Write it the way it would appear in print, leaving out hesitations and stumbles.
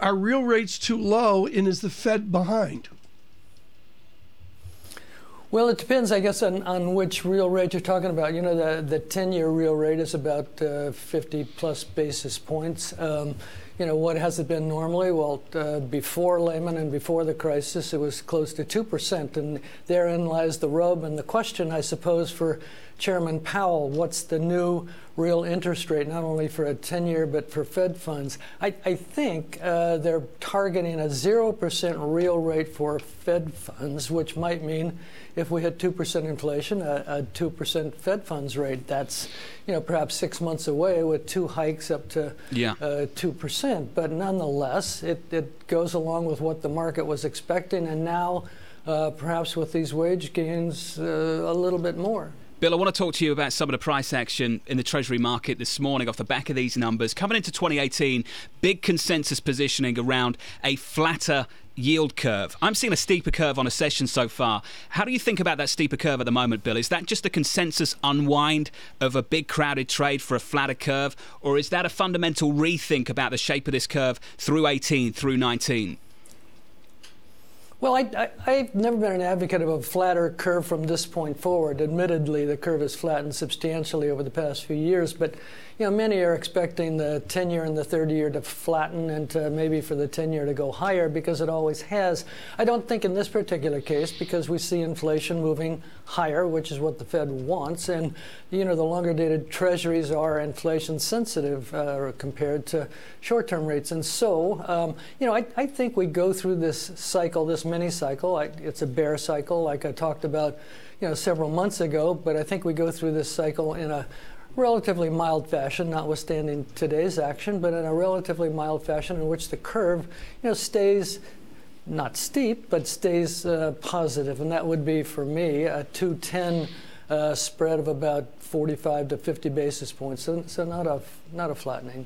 Are real rates too low, and is the Fed behind? Well, it depends, I guess, on which real rate you're talking about. You know, the 10-year real rate is about 50-plus basis points. You know, what has it been normally? Well, before Lehman and before the crisis, it was close to 2%, and therein lies the rub. And the question, I suppose, for Chairman Powell, what's the new real interest rate, not only for a 10-year, but for Fed funds? I think they're targeting a 0% real rate for Fed funds, which might mean if we had 2% inflation, a 2% Fed funds rate. That's, you know, perhaps 6 months away with 2 hikes up to 2%. But nonetheless, it goes along with what the market was expecting, and now perhaps with these wage gains, a little bit more. Bill, I want to talk to you about some of the price action in the Treasury market this morning off the back of these numbers. Coming into 2018, big consensus positioning around a flatter yield curve. I'm seeing a steeper curve on a session so far. How do you think about that steeper curve at the moment, Bill? Is that just a consensus unwind of a big crowded trade for a flatter curve, or is that a fundamental rethink about the shape of this curve through 18, through 19? Well, I've never been an advocate of a flatter curve from this point forward. Admittedly, the curve has flattened substantially over the past few years, but you know, many are expecting the 10-year and the 30-year to flatten and to maybe for the 10-year to go higher, because it always has. I don't think in this particular case, because we see inflation moving higher, which is what the Fed wants, and you know, the longer-dated treasuries are inflation sensitive compared to short-term rates, and so you know, I think we go through this cycle, this mini cycle. It's a bear cycle, like I talked about, you know, several months ago. But I think we go through this cycle in a relatively mild fashion, notwithstanding today's action, but in a relatively mild fashion in which the curve, you know, stays not steep, but stays positive, and that would be for me a 210 spread of about 45 to 50 basis points. So not a flattening.